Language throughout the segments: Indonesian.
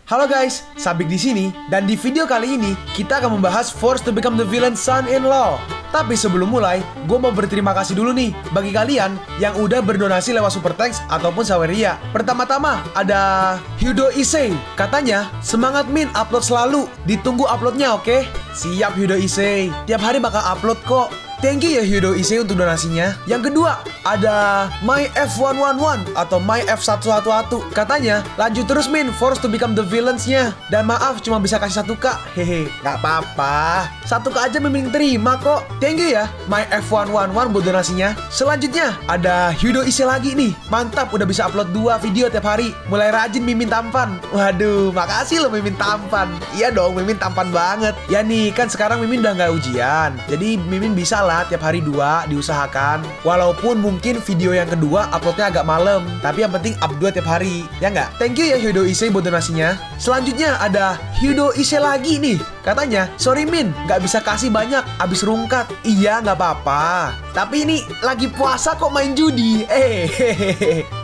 Halo guys, Sabik di sini dan di video kali ini kita akan membahas Forced to Become the Villain's Son-in-Law. Tapi sebelum mulai, gue mau berterima kasih dulu nih bagi kalian yang udah berdonasi lewat Super Thanks ataupun Saweria. Pertama-tama ada Hyudo Issei. Katanya, semangat Min, upload selalu. Ditunggu uploadnya, oke? Siap Hyudo Issei, tiap hari bakal upload kok. Thank you ya Hyudo Issei untuk donasinya. Yang kedua, ada MyF111 atau MyF111. Katanya, lanjut terus Min, Forced to Become the Villains-nya. Dan maaf, cuma bisa kasih 1K. Hehe, gak apa-apa. 1K aja Mimin terima kok. Thank you ya MyF111 buat donasinya. Selanjutnya, ada Hyudo Issei lagi nih. Mantap, udah bisa upload 2 video tiap hari. Mulai rajin Mimin tampan. Waduh, makasih loh Mimin tampan. Iya dong, Mimin tampan banget. Ya nih, kan sekarang Mimin udah gak ujian. Jadi Mimin bisa lah tiap hari 2 diusahakan. Walaupun mungkin video yang kedua uploadnya agak malam, tapi yang penting up 2 tiap hari. Ya nggak? Thank you ya Hyudo Issei buat donasinya. Selanjutnya ada Hyudo Issei lagi nih. Katanya, sorry Min, nggak bisa kasih banyak, abis rungkat. Iya nggak apa-apa, tapi ini lagi puasa kok main judi.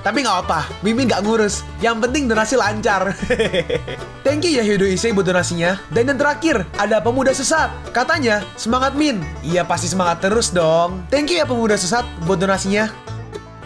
Tapi nggak apa, Mimin nggak ngurus. Yang penting donasi lancar. Thank you ya Hyudo Issei buat donasinya. Dan yang terakhir ada Pemuda Sesat. Katanya, semangat Min. Iya pasti semangat terus dong. Thank you ya Pemuda Sesat buat donasinya.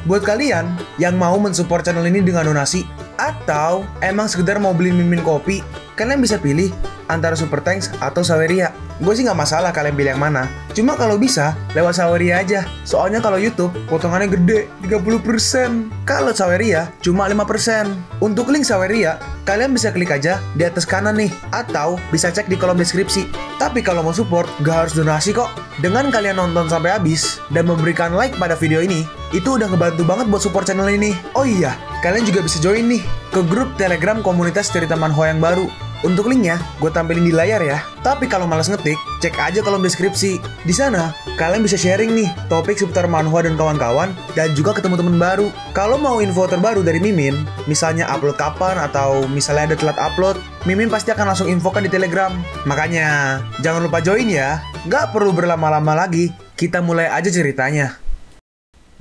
Buat kalian yang mau mensupport channel ini dengan donasi, atau emang sekedar mau beliin Mimin kopi, kalian bisa pilih antara Super Thanks atau Saweria. Gue sih nggak masalah kalian pilih yang mana. Cuma kalau bisa, lewat Saweria aja. Soalnya kalau YouTube, potongannya gede, 30%. Kalau Saweria, cuma 5%. Untuk link Saweria, kalian bisa klik aja di atas kanan nih. Atau bisa cek di kolom deskripsi. Tapi kalau mau support, gak harus donasi kok. Dengan kalian nonton sampai habis, dan memberikan like pada video ini, itu udah ngebantu banget buat support channel ini. Oh iya, kalian juga bisa join nih ke grup Telegram komunitas cerita manhwa yang baru. Untuk linknya, gue tampilin di layar ya. Tapi kalau malas ngetik, cek aja kolom deskripsi. Di sana, kalian bisa sharing nih topik seputar manhwa dan kawan-kawan, dan juga ketemu teman baru. Kalau mau info terbaru dari Mimin, misalnya upload kapan atau misalnya ada telat upload, Mimin pasti akan langsung infokan di Telegram. Makanya, jangan lupa join ya. Nggak perlu berlama-lama lagi, kita mulai aja ceritanya.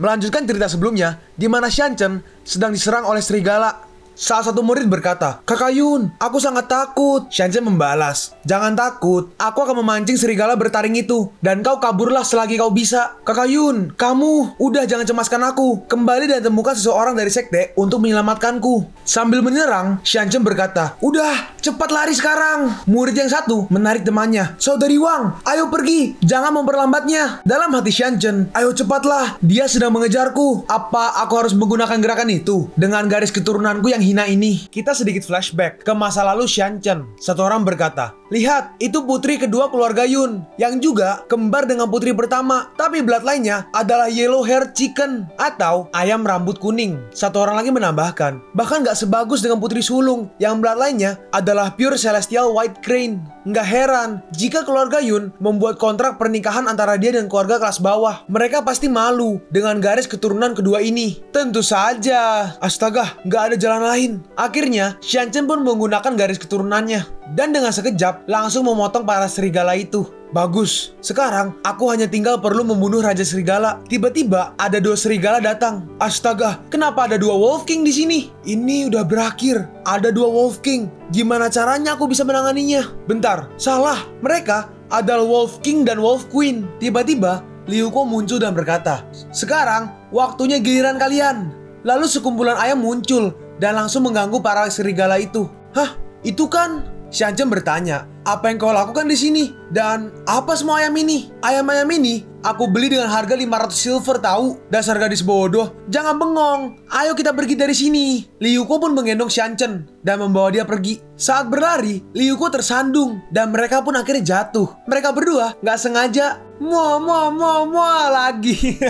Melanjutkan cerita sebelumnya, di mana Xianchen sedang diserang oleh serigala. Salah satu murid berkata, "Kakak Yun, aku sangat takut." Xianchen membalas, "Jangan takut, aku akan memancing serigala bertaring itu, dan kau kaburlah selagi kau bisa." "Kakak Yun, kamu, udah jangan cemaskan aku. Kembali dan temukan seseorang dari sekte untuk menyelamatkanku." Sambil menyerang, Xianchen berkata, "Udah, cepat lari sekarang." Murid yang satu menarik temannya, "Saudari Wang, ayo pergi, jangan memperlambatnya." Dalam hati Xianchen, "Ayo cepatlah, dia sedang mengejarku. Apa aku harus menggunakan gerakan itu dengan garis keturunanku yang hina ini?" Kita sedikit flashback ke masa lalu Xianchen. Satu orang berkata, "Lihat, itu putri kedua keluarga Yun, yang juga kembar dengan putri pertama, tapi bloodline-nya adalah yellow hair chicken atau ayam rambut kuning." Satu orang lagi menambahkan, bahkan gak sebagus dengan putri sulung, yang bloodline-nya adalah pure celestial white crane. Nggak heran jika keluarga Yun membuat kontrak pernikahan antara dia dan keluarga kelas bawah. Mereka pasti malu dengan garis keturunan kedua ini. Tentu saja. Astaga, nggak ada jalan lain. Akhirnya, Xianchen pun menggunakan garis keturunannya. Dan dengan sekejap, langsung memotong para serigala itu. Bagus, sekarang aku hanya tinggal perlu membunuh Raja Serigala. Tiba-tiba ada 2 serigala datang. Astaga, kenapa ada 2 Wolf King di sini? Ini udah berakhir. Ada 2 Wolf King. Gimana caranya aku bisa menanganinya? Bentar, salah. Mereka adalah Wolf King dan Wolf Queen. Tiba-tiba, Liu Ko muncul dan berkata, "Sekarang, waktunya giliran kalian." Lalu sekumpulan ayam muncul dan langsung mengganggu para serigala itu. "Hah, itu kan?" Xianchen bertanya, "Apa yang kau lakukan di sini? Dan apa semua ayam ini?" "Ayam-ayam ini aku beli dengan harga 500 silver tahu. Dasar gadis bodoh. Jangan bengong. Ayo kita pergi dari sini." Liu Ko pun menggendong Xianchen dan membawa dia pergi. Saat berlari, Liu Ko tersandung dan mereka pun akhirnya jatuh. Mereka berdua nggak sengaja muah lagi.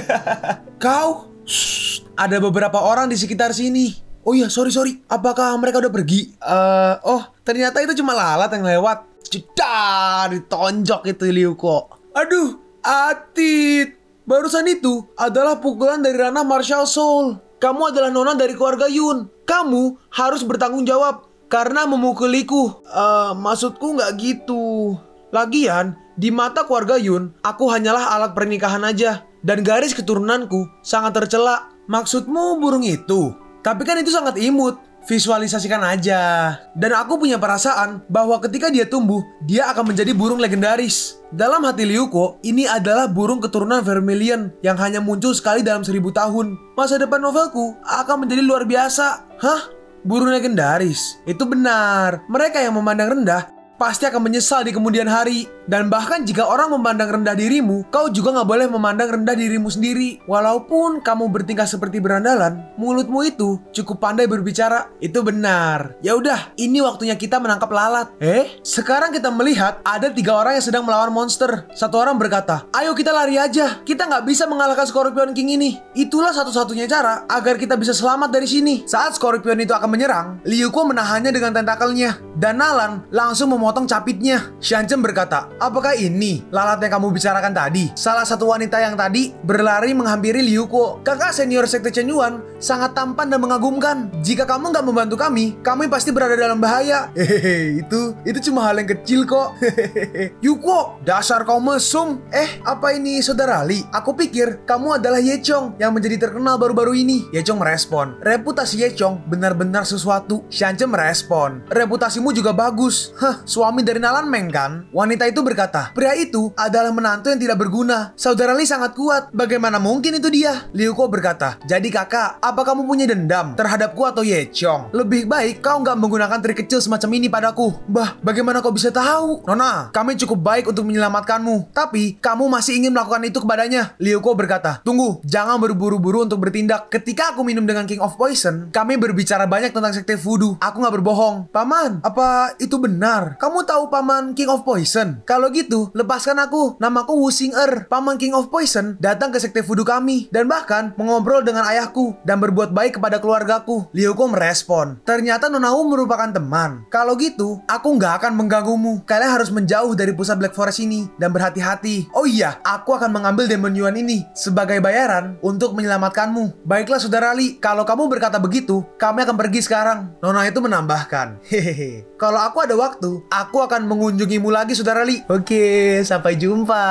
"Kau?" Shh, ada beberapa orang di sekitar sini. "Oh iya, sorry. Apakah mereka udah pergi?" Oh, ternyata itu cuma lalat yang lewat." Jedar, ditonjok itu Liu Ko. "Aduh, Atit. Barusan itu adalah pukulan dari ranah martial soul. Kamu adalah nona dari keluarga Yun. Kamu harus bertanggung jawab karena memukuliku." Maksudku nggak gitu. Lagian, di mata keluarga Yun, aku hanyalah alat pernikahan aja. Dan garis keturunanku sangat tercela." "Maksudmu burung itu? Tapi kan itu sangat imut. visualisasikan aja. Dan aku punya perasaan bahwa ketika dia tumbuh, dia akan menjadi burung legendaris. Dalam hati Ryuko, ini adalah burung keturunan Vermilion yang hanya muncul sekali dalam 1000 tahun. Masa depan novelku akan menjadi luar biasa. Hah? Burung legendaris? Itu benar. Mereka yang memandang rendah pasti akan menyesal di kemudian hari. Dan bahkan jika orang memandang rendah dirimu, kau juga nggak boleh memandang rendah dirimu sendiri. Walaupun kamu bertingkah seperti berandalan, mulutmu itu cukup pandai berbicara. Itu benar. Ya udah, ini waktunya kita menangkap lalat. Sekarang kita melihat ada 3 orang yang sedang melawan monster. Satu orang berkata, ayo kita lari aja. Kita nggak bisa mengalahkan Scorpion King ini. Itulah satu-satunya cara agar kita bisa selamat dari sini. Saat Scorpion itu akan menyerang, Ryuko menahannya dengan tentakelnya. Dan Nalan langsung memotong capitnya. Xianzhen berkata, apakah ini lalat yang kamu bicarakan tadi? Salah satu wanita yang tadi berlari menghampiri Ryuko. Kakak senior sekte Chen Yuan sangat tampan dan mengagumkan. Jika kamu nggak membantu kami pasti berada dalam bahaya. Hehehe, itu cuma hal yang kecil kok. Yuko, dasar kau mesum. Apa ini saudara Li? Aku pikir kamu adalah Ye Chong yang menjadi terkenal baru-baru ini. Ye Chong merespon, reputasi Ye Chong benar-benar sesuatu. Xianzhen merespon, reputasimu juga bagus. Suami dari Nalan Meng kan? Wanita itu berkata, pria itu adalah menantu yang tidak berguna. Saudara Li sangat kuat. Bagaimana mungkin itu dia? Ryuko berkata, jadi kakak, apa kamu punya dendam terhadapku atau Ye Chong? Lebih baik kau nggak menggunakan trik kecil semacam ini padaku. Bah, bagaimana kau bisa tahu? Nona, kami cukup baik untuk menyelamatkanmu. Tapi kamu masih ingin melakukan itu kepadanya. Ryuko berkata, tunggu, jangan berburu-buru untuk bertindak. Ketika aku minum dengan King of Poison, kami berbicara banyak tentang sekte voodoo. Aku nggak berbohong. Paman, apa itu benar? Kamu tahu paman King of Poison? Kalau gitu, lepaskan aku. Namaku Wu Xing-er. Paman King of Poison datang ke sekte voodoo kami dan bahkan mengobrol dengan ayahku dan berbuat baik kepada keluargaku. Ryuko merespon, ternyata Nona Wu merupakan teman. Kalau gitu, aku nggak akan mengganggumu. Kalian harus menjauh dari pusat Black Forest ini dan berhati-hati. Oh iya, aku akan mengambil Demon Yuan ini sebagai bayaran untuk menyelamatkanmu. Baiklah saudara Li, kalau kamu berkata begitu, kami akan pergi sekarang. Nona itu menambahkan, hehehe, kalau aku ada waktu, aku akan mengunjungimu lagi saudara Li. Oke, sampai jumpa.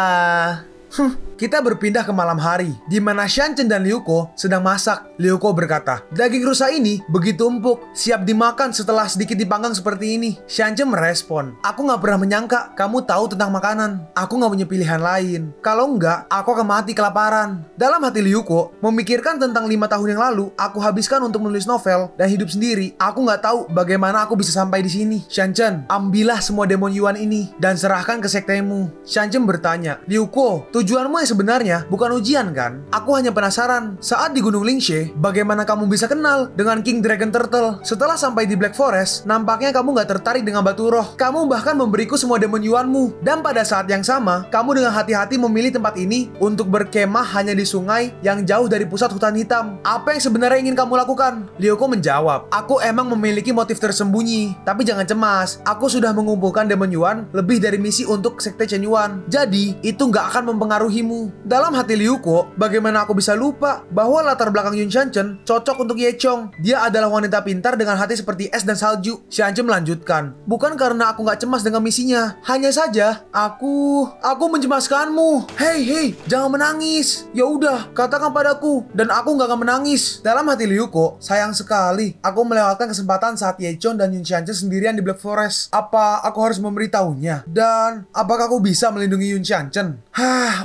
Kita berpindah ke malam hari, di mana Xianzhen dan Ryuko sedang masak. Ryuko berkata, daging rusa ini begitu empuk, siap dimakan setelah sedikit dipanggang seperti ini. Xianzhen merespon, aku nggak pernah menyangka kamu tahu tentang makanan. Aku nggak punya pilihan lain. Kalau enggak, aku akan mati kelaparan. Dalam hati Ryuko, memikirkan tentang 5 tahun yang lalu, aku habiskan untuk menulis novel dan hidup sendiri. Aku nggak tahu bagaimana aku bisa sampai di sini. Xianzhen, ambillah semua Demon Yuan ini dan serahkan ke sektemu. Xianzhen bertanya, Ryuko, tujuanmu sebenarnya bukan ujian kan? Aku hanya penasaran, saat di Gunung Lingshe, bagaimana kamu bisa kenal dengan King Dragon Turtle? Setelah sampai di Black Forest, nampaknya kamu gak tertarik dengan batu roh. Kamu bahkan memberiku semua Demon Yuanmu. Dan pada saat yang sama, kamu dengan hati-hati memilih tempat ini untuk berkemah hanya di sungai yang jauh dari pusat hutan hitam. Apa yang sebenarnya ingin kamu lakukan? Ryuko menjawab, aku emang memiliki motif tersembunyi. Tapi jangan cemas, aku sudah mengumpulkan Demon Yuan lebih dari misi untuk sekte Chen Yuan. Jadi, itu gak akan mempengaruhimu. Dalam hati Ryuko, bagaimana aku bisa lupa bahwa latar belakang Yun Xianzhen cocok untuk Ye Chong. Dia adalah wanita pintar dengan hati seperti es dan salju. Xianzhen melanjutkan, bukan karena aku gak cemas dengan misinya. Hanya saja, aku mencemaskanmu. Hei, jangan menangis. Ya udah, katakan padaku dan aku gak akan menangis. Dalam hati Ryuko, sayang sekali aku melewatkan kesempatan saat Ye Chong dan Yun Xianzhen sendirian di Black Forest. Apa aku harus memberitahunya? Dan apakah aku bisa melindungi Yun Xianzhen?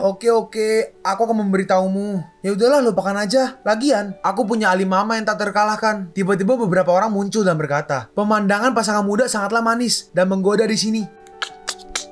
Oke, aku akan memberitahumu. Ya udahlah, lupakan aja. Lagian, aku punya ahli mama yang tak terkalahkan. Tiba-tiba beberapa orang muncul dan berkata, pemandangan pasangan muda sangatlah manis dan menggoda di sini.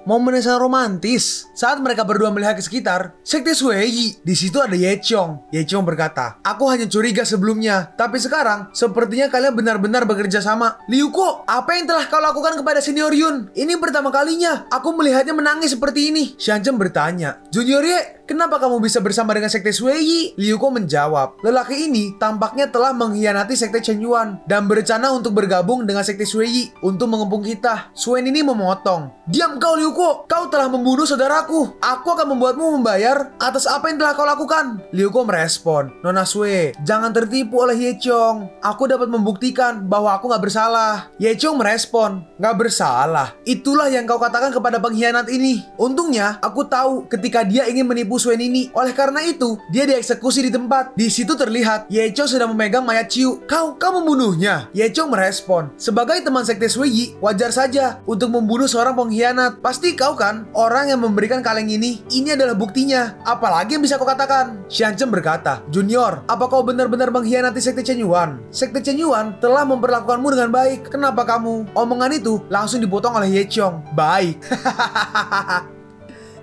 Momen yang sangat romantis. Saat mereka berdua melihat ke sekitar, sekte Shueyi. Di situ ada Ye Chong. Ye Chong berkata, aku hanya curiga sebelumnya, tapi sekarang sepertinya kalian benar-benar bekerja sama. Ryuko, apa yang telah kau lakukan kepada senior Yun? Ini pertama kalinya aku melihatnya menangis seperti ini. Xianzhen bertanya, Junior Ye, kenapa kamu bisa bersama dengan sekte Shueyi? Ryuko menjawab, lelaki ini tampaknya telah mengkhianati sekte Chen Yuan dan berencana untuk bergabung dengan sekte Shueyi untuk mengepung kita. Suen ini memotong, diam kau Ryuko. Ryuko, kau telah membunuh saudaraku. Aku akan membuatmu membayar atas apa yang telah kau lakukan. Ryuko merespon, Nona Sue, jangan tertipu oleh Yechong. Aku dapat membuktikan bahwa aku gak bersalah. Yechong merespon, gak bersalah. Itulah yang kau katakan kepada pengkhianat ini. Untungnya, aku tahu ketika dia ingin menipu Suen ini. Oleh karena itu, dia dieksekusi di tempat. Di situ terlihat Yechong sedang memegang mayat Chiu. Kau membunuhnya? Yechong merespon, sebagai teman sekte Sueyi, wajar saja untuk membunuh seorang pengkhianat. Pasti kau kan orang yang memberikan kaleng ini. Ini adalah buktinya. Apalagi yang bisa kau katakan? Xianchen berkata, Junior, apa kau benar-benar mengkhianati sekte Chen Yuan? Sekte Chen Yuan telah memperlakukanmu dengan baik. Kenapa kamu? Omongan itu langsung dipotong oleh Yechong. Baik.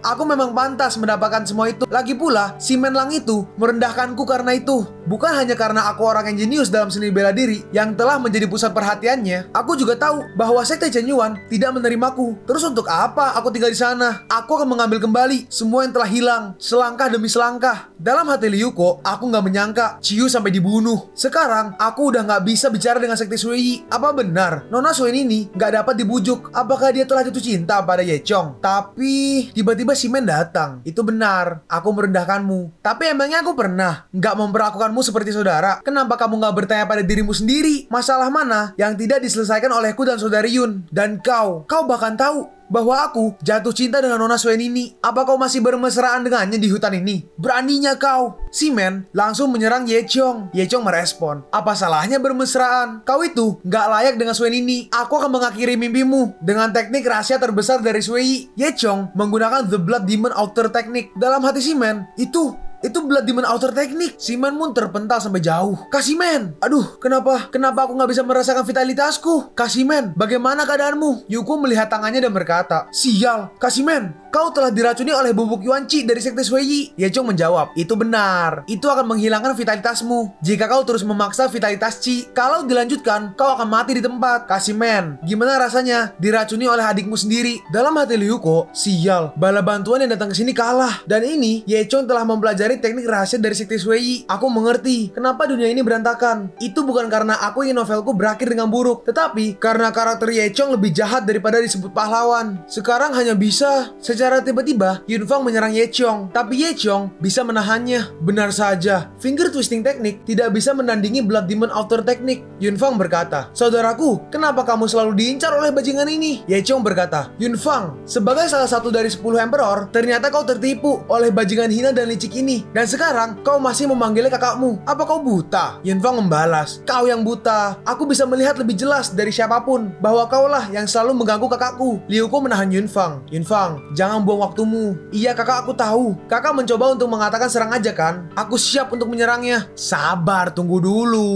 Aku memang pantas mendapatkan semua itu. Lagi pula, si Menlang itu merendahkanku karena itu. Bukan hanya karena aku orang yang jenius dalam seni bela diri yang telah menjadi pusat perhatiannya. Aku juga tahu bahwa sekte Chen Yuan tidak menerimaku. Terus untuk apa aku tinggal di sana? Aku akan mengambil kembali semua yang telah hilang, selangkah demi selangkah. Dalam hati Ryuko, aku nggak menyangka Chiyu sampai dibunuh. Sekarang, aku udah nggak bisa bicara dengan sekte Sueyi. Apa benar Nona Suen ini nggak dapat dibujuk? Apakah dia telah jatuh cinta pada Yechong? Tapi tiba-tiba si Men datang. Itu benar, aku merendahkanmu. Tapi emangnya aku pernah nggak memperlakukanmu seperti saudara? Kenapa kamu nggak bertanya pada dirimu sendiri? Masalah mana yang tidak diselesaikan olehku dan saudari Yun? Dan kau bahkan tahu bahwa aku jatuh cinta dengan Nona Suen ini. Apa kau masih bermesraan dengannya di hutan ini? Beraninya kau. Si Men langsung menyerang Yechong. Yechong merespon, apa salahnya bermesraan? Kau itu nggak layak dengan Suen ini. Aku akan mengakhiri mimpimu dengan teknik rahasia terbesar dari Sueyi. Yechong menggunakan The Blood Demon Outer Technique. Dalam hati si Men, itu Blood Demon Outer Technique. Si Men pun terpental sampai jauh. Kasimen, aduh, kenapa aku nggak bisa merasakan vitalitasku? Kasimen, bagaimana keadaanmu? Yuko melihat tangannya dan berkata, sial, Kasimen, kau telah diracuni oleh bubuk Yuanchi dari sekte Sueyi. Yechong menjawab, itu benar. Itu akan menghilangkan vitalitasmu jika kau terus memaksa vitalitas Chi. Kalau dilanjutkan, kau akan mati di tempat. Kasimen, gimana rasanya diracuni oleh adikmu sendiri? Dalam hati Ryuko, sial, bala bantuan yang datang ke sini kalah. Dan ini, Yechong telah mempelajari teknik rahasia dari sekte Sueyi. Aku mengerti kenapa dunia ini berantakan. Itu bukan karena aku ingin novelku berakhir dengan buruk, tetapi karena karakter Yechong lebih jahat daripada disebut pahlawan. Sekarang hanya bisa secara tiba-tiba Yunfang menyerang Yechong, tapi Yechong bisa menahannya. Benar saja, finger twisting teknik tidak bisa menandingi Blood Demon Outer Technique. Yunfang berkata, saudaraku, kenapa kamu selalu diincar oleh bajingan ini? Yechong berkata, Yunfang, sebagai salah satu dari 10 Emperor, ternyata kau tertipu oleh bajingan hina dan licik ini. Dan sekarang kau masih memanggilnya kakakmu. Apa kau buta? Yunfang membalas, kau yang buta. Aku bisa melihat lebih jelas dari siapapun bahwa kaulah yang selalu mengganggu kakakku. Ryuko menahan Yunfang. Yunfang, jangan buang waktumu. Iya kakak, aku tahu. Kakak mencoba untuk mengatakan serang aja kan? Aku siap untuk menyerangnya. Sabar, tunggu dulu.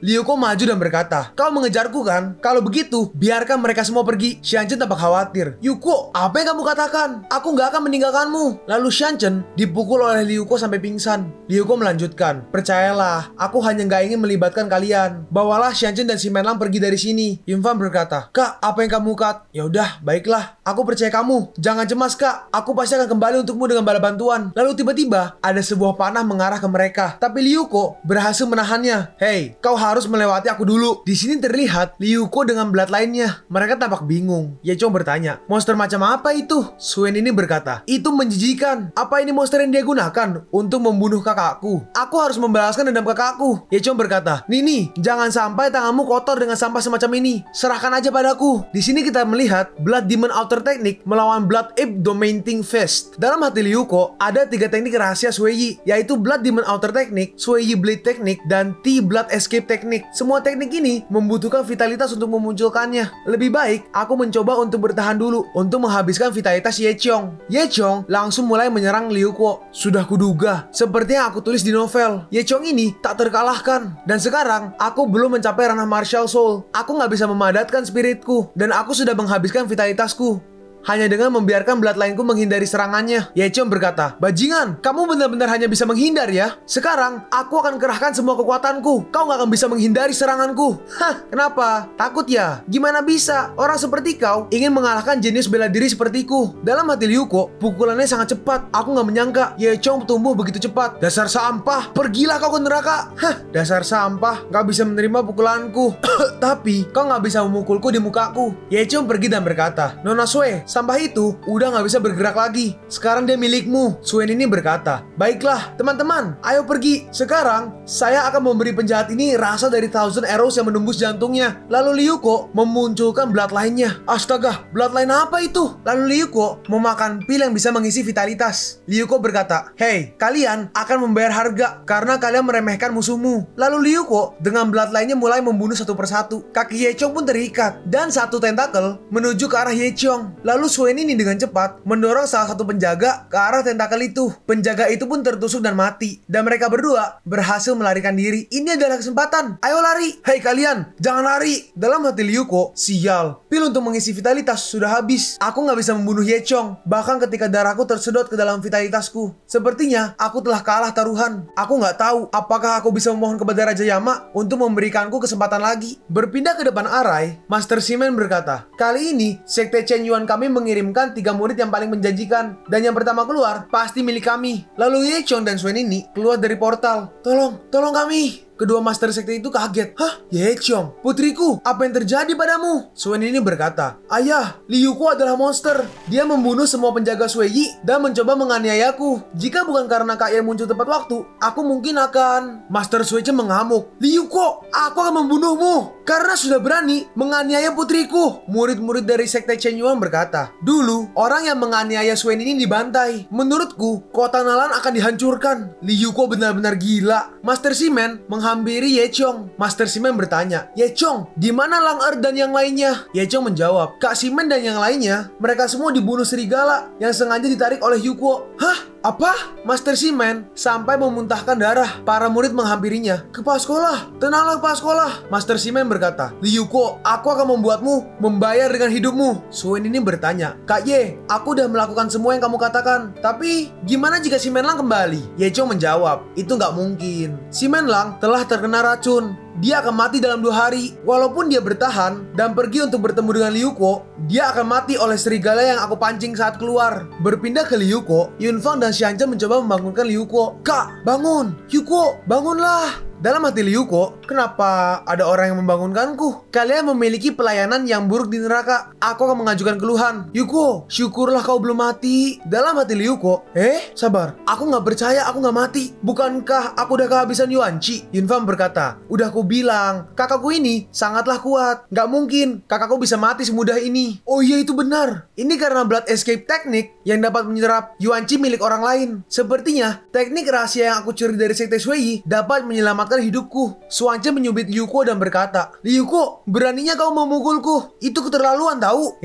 Ryuko maju dan berkata, kau mengejarku kan? Kalau begitu, biarkan mereka semua pergi. Xianchen tampak khawatir. Yuko, apa yang kamu katakan? Aku nggak akan meninggalkanmu. Lalu Xianchen dipukul oleh Ryuko sampai pingsan. Ryuko melanjutkan, percayalah, aku hanya nggak ingin melibatkan kalian. Bawalah Xianchen dan si Menlang pergi dari sini. Yunfang berkata, kak, apa yang kamu kat? Ya udah, baiklah, aku percaya kamu. Jangan cemas kak, aku pasti akan kembali untukmu dengan bala bantuan. Lalu tiba-tiba ada sebuah panah mengarah ke mereka, tapi Ryuko berhasil menahannya. Hei, kau harus melewati aku dulu. Di sini terlihat Ryuko dengan belat lainnya. Mereka tampak bingung. Yechong bertanya, monster macam apa itu? Suen ini berkata, itu menjijikan. Apa ini monster yang dia gunakan untuk membunuh kakakku? Aku harus membalaskan dendam kakakku. Yechong berkata, Nini, jangan sampai tanganmu kotor dengan sampah semacam ini. Serahkan aja padaku. Di sini kita melihat Blood Demon Outer Technique melawan Blood Ape Dominating Fist. Dalam hati Ryuko ada 3 teknik rahasia Sueyi, yaitu Blood Demon Outer Technique, Sueyi Blade Technique, dan T-Blood Escape Technique. Semua teknik ini membutuhkan vitalitas untuk memunculkannya. Lebih baik aku mencoba untuk bertahan dulu untuk menghabiskan vitalitas Yechong. Yechong langsung mulai menyerang Ryuko. Sudah kuduga, seperti yang aku tulis di novel, Yechong ini tak terkalahkan. Dan sekarang aku belum mencapai ranah martial soul. Aku nggak bisa memadatkan spiritku, dan aku sudah menghabiskan vitalitasku hanya dengan membiarkan bloodline-ku menghindari serangannya. Yechong berkata, bajingan, kamu benar-benar hanya bisa menghindar ya? Sekarang, aku akan kerahkan semua kekuatanku. Kau gak akan bisa menghindari seranganku. Hah, kenapa? Takut ya? Gimana bisa? Orang seperti kau ingin mengalahkan jenius bela diri sepertiku. Dalam hati Ryuko, pukulannya sangat cepat. Aku gak menyangka Yechong tumbuh begitu cepat. Dasar sampah, pergilah kau ke neraka. Hah, dasar sampah, gak bisa menerima pukulanku. Tapi, kau gak bisa memukulku di mukaku. Yechong pergi dan berkata, Nona Sue, sampah itu udah nggak bisa bergerak lagi. Sekarang dia milikmu. Swain ini berkata, baiklah teman-teman, ayo pergi. Sekarang saya akan memberi penjahat ini rasa dari Thousand Arrows yang menembus jantungnya. Lalu Ryuko memunculkan bloodline-nya. Astaga, bloodline apa itu? Lalu Ryuko memakan pil yang bisa mengisi vitalitas. Ryuko berkata, hey, kalian akan membayar harga karena kalian meremehkan musuhmu. Lalu Ryuko dengan bloodline-nya mulai membunuh satu persatu. Kaki Yechong pun terikat dan satu tentakel menuju ke arah Yechong. Lalu Swain ini dengan cepat mendorong salah satu penjaga ke arah tentakel itu. Penjaga itu pun tertusuk dan mati. Dan mereka berdua berhasil melarikan diri. Ini adalah kesempatan. Ayo lari. Hei kalian, jangan lari. Dalam hati Ryuko, sial. Pil untuk mengisi vitalitas sudah habis. Aku nggak bisa membunuh Yechong. Bahkan ketika darahku tersedot ke dalam vitalitasku. Sepertinya aku telah kalah taruhan. Aku nggak tahu apakah aku bisa memohon kepada Raja Yama untuk memberikanku kesempatan lagi. Berpindah ke depan Arai, Master Shimen berkata, kali ini Sekte Chen Yuan kami mengirimkan 3 murid yang paling menjanjikan. Dan yang pertama keluar pasti milik kami. Lalu Yechong dan Swain ini keluar dari portal. Tolong kami. Kedua master sekte itu kaget. Hah? Yechong, putriku, apa yang terjadi padamu? Swain ini berkata, ayah, Ryuko adalah monster. Dia membunuh semua penjaga Shueyi dan mencoba menganiayaku. Jika bukan karena Kak Ye muncul tepat waktu, aku mungkin akan... Master Shueyi mengamuk. Ryuko, aku akan membunuhmu karena sudah berani menganiaya putriku. Murid-murid dari sekte Chen Yuan berkata, dulu orang yang menganiaya Swain ini dibantai. Menurutku, kota Nalan akan dihancurkan. Ryuko benar-benar gila. Master Shimen menghampiri Yechong. Master Shimen bertanya, Yechong, di mana Lang Er dan yang lainnya? Yechong menjawab, Kak Shimen dan yang lainnya, mereka semua dibunuh serigala yang sengaja ditarik oleh Yuko. Hah? Apa? Master Shimen sampai memuntahkan darah. Para murid menghampirinya. Kepala sekolah, tenanglah kepala sekolah. Master Shimen berkata, Ryuko, aku akan membuatmu membayar dengan hidupmu. Swain ini bertanya, Kak Ye, aku udah melakukan semua yang kamu katakan. Tapi gimana jika Shimen Lang kembali? Yechong menjawab, itu nggak mungkin. Shimen Lang telah terkena racun. Dia akan mati dalam 2 hari. Walaupun dia bertahan dan pergi untuk bertemu dengan Ryuko, dia akan mati oleh serigala yang aku pancing saat keluar. Berpindah ke Ryuko, Yunfang dan Xianzhen mencoba membangunkan Ryuko. Kak, bangun! Ryuko, bangunlah! Dalam hati Ryuko, kenapa ada orang yang membangunkanku? Kalian memiliki pelayanan yang buruk di neraka. Aku akan mengajukan keluhan. Ryuko, syukurlah kau belum mati. Dalam hati Ryuko, sabar. Aku nggak percaya aku nggak mati. Bukankah aku udah kehabisan Yuanchi? Yunfang berkata, udah aku bilang, kakakku ini sangatlah kuat. Nggak mungkin kakakku bisa mati semudah ini. Oh iya itu benar. Ini karena blood escape teknik yang dapat menyerap Yuanchi milik orang lain. Sepertinya teknik rahasia yang aku curi dari sekte Shueyi dapat menyelamatkan hidupku. Xianzhen menyubit Ryuko dan berkata, Ryuko, beraninya kau memukulku. Itu keterlaluan tahu.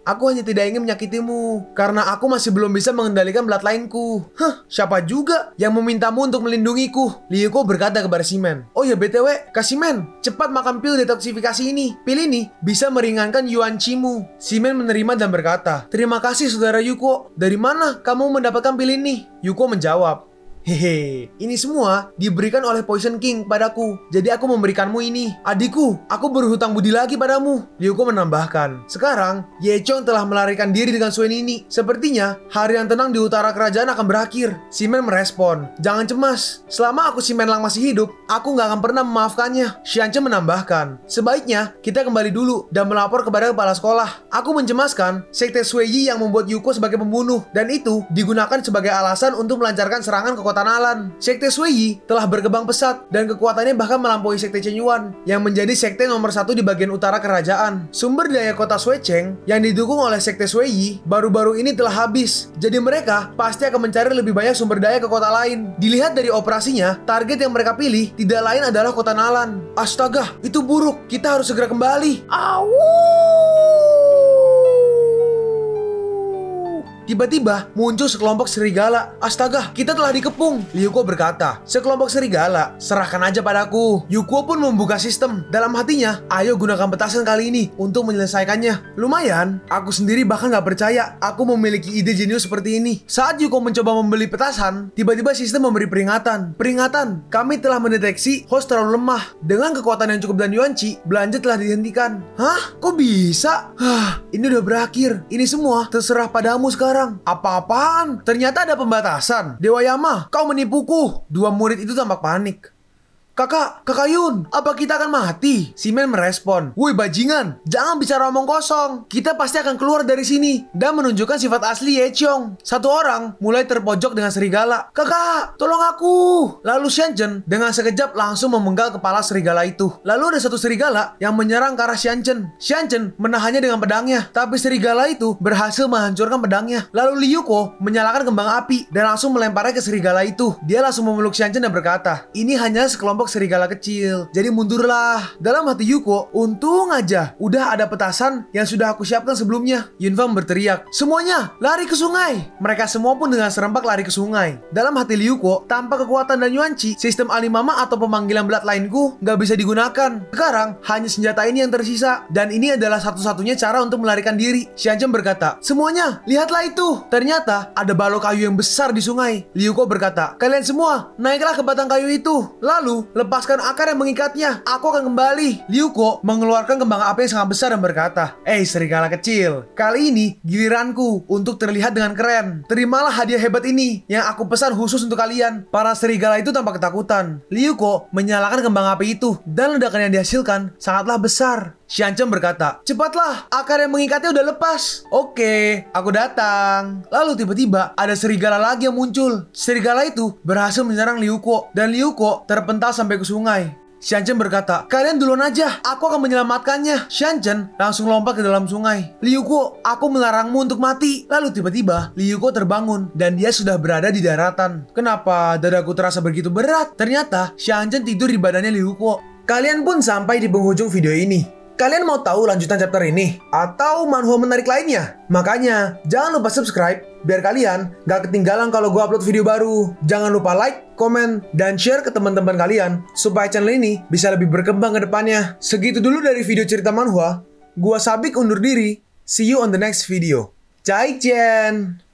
Aku hanya tidak ingin menyakitimu karena aku masih belum bisa mengendalikan bloodline-ku. Siapa juga yang memintamu untuk melindungiku? Ryuko berkata kepada Shimen. Oh ya BTW, Kak Shimen, cepat makan pil detoksifikasi ini. Pil ini bisa meringankan Yuanchi-mu. Shimen menerima dan berkata, terima kasih saudara Yuko. Dari mana kamu mendapatkan pil ini? Yuko menjawab, hehe, ini semua diberikan oleh Poison King padaku. Jadi aku memberikanmu ini. Adikku, aku berhutang budi lagi padamu. Ryuko menambahkan. Sekarang, Yechong telah melarikan diri dengan Swain ini. Sepertinya, hari yang tenang di utara kerajaan akan berakhir. Shimen merespon. Jangan cemas. Selama aku Shimen Lang masih hidup, aku nggak akan pernah memaafkannya. Xianzhen menambahkan. Sebaiknya, kita kembali dulu dan melapor kepada kepala sekolah. Aku mencemaskan sekte Shueyi yang membuat Yuko sebagai pembunuh. Dan itu digunakan sebagai alasan untuk melancarkan serangan ke kota Nalan. Sekte Shueyi telah berkembang pesat dan kekuatannya bahkan melampaui sekte Chen Yuan yang menjadi sekte nomor 1 di bagian utara kerajaan. Sumber daya kota Shuecheng yang didukung oleh sekte Shueyi baru-baru ini telah habis. Jadi mereka pasti akan mencari lebih banyak sumber daya ke kota lain. Dilihat dari operasinya, target yang mereka pilih tidak lain adalah kota Nalan. Astaga, itu buruk. Kita harus segera kembali. Tiba-tiba muncul sekelompok serigala. Astaga, kita telah dikepung. Ryuko berkata, sekelompok serigala, serahkan aja padaku. Yuko pun membuka sistem. Dalam hatinya, ayo gunakan petasan kali ini untuk menyelesaikannya. Lumayan, aku sendiri bahkan gak percaya aku memiliki ide jenius seperti ini. Saat Yuko mencoba membeli petasan, tiba-tiba sistem memberi peringatan. Peringatan, kami telah mendeteksi host terlalu lemah. Dengan kekuatan yang cukup dan Yuanchi, belanja telah dihentikan. Hah? Kok bisa? Ini udah berakhir. Ini semua terserah padamu sekarang. Apa-apaan? Ternyata ada pembatasan. Dewa Yama, kau menipuku. Dua murid itu tampak panik. Kakak Yun, apa kita akan mati? Si Men merespon, "Woi bajingan, jangan bicara omong kosong. Kita pasti akan keluar dari sini." Dan menunjukkan sifat asli Ye Chong. Satu orang mulai terpojok dengan serigala. "Kakak, tolong aku." Lalu Xianzhen dengan sekejap langsung memenggal kepala serigala itu. Lalu ada satu serigala yang menyerang ke arah Xianzhen. Xianzhen menahannya dengan pedangnya, tapi serigala itu berhasil menghancurkan pedangnya. Lalu Liu Ko menyalakan kembang api dan langsung melemparnya ke serigala itu. Dia langsung memeluk Xianzhen dan berkata, "Ini hanya sekelompok serigala kecil, jadi mundurlah." Dalam hati Yuko, untung aja udah ada petasan yang sudah aku siapkan sebelumnya. Yunfang berteriak, "Semuanya lari ke sungai!" Mereka semua pun dengan serempak lari ke sungai. Dalam hati Liu Ko, tanpa kekuatan dan Yuanqi, sistem Alimama atau pemanggilan bloodline-ku nggak bisa digunakan. Sekarang hanya senjata ini yang tersisa, dan ini adalah satu-satunya cara untuk melarikan diri. Xianzhen berkata, "Semuanya, lihatlah itu." Ternyata ada balok kayu yang besar di sungai. Liu Ko berkata, "Kalian semua, naiklah ke batang kayu itu. Lalu, lepaskan akar yang mengikatnya. Aku akan kembali." Liu Ko mengeluarkan kembang api yang sangat besar dan berkata, serigala kecil, kali ini giliranku untuk terlihat dengan keren. Terimalah hadiah hebat ini yang aku pesan khusus untuk kalian." Para serigala itu tampak ketakutan. Liu Ko menyalakan kembang api itu, dan ledakan yang dihasilkan sangatlah besar. Xianzhen berkata, "Cepatlah, akar yang mengikatnya udah lepas." "Oke, aku datang." Lalu tiba-tiba ada serigala lagi yang muncul. Serigala itu berhasil menyerang Liu Ko, dan Liu Ko terpental sampai ke sungai. Xianzhen berkata, "Kalian duluan aja, aku akan menyelamatkannya." Xianzhen langsung lompat ke dalam sungai. "Liu Ko, aku melarangmu untuk mati." Lalu tiba-tiba Liu Ko terbangun dan dia sudah berada di daratan. Kenapa dadaku terasa begitu berat? Ternyata Xianzhen tidur di badannya Liu Ko. Kalian pun sampai di penghujung video ini. Kalian mau tahu lanjutan chapter ini? Atau manhwa menarik lainnya? Makanya, jangan lupa subscribe biar kalian gak ketinggalan kalau gue upload video baru. Jangan lupa like, komen, dan share ke teman-teman kalian supaya channel ini bisa lebih berkembang ke depannya. Segitu dulu dari video cerita manhwa. Gua Sabik undur diri. See you on the next video. Zaijian!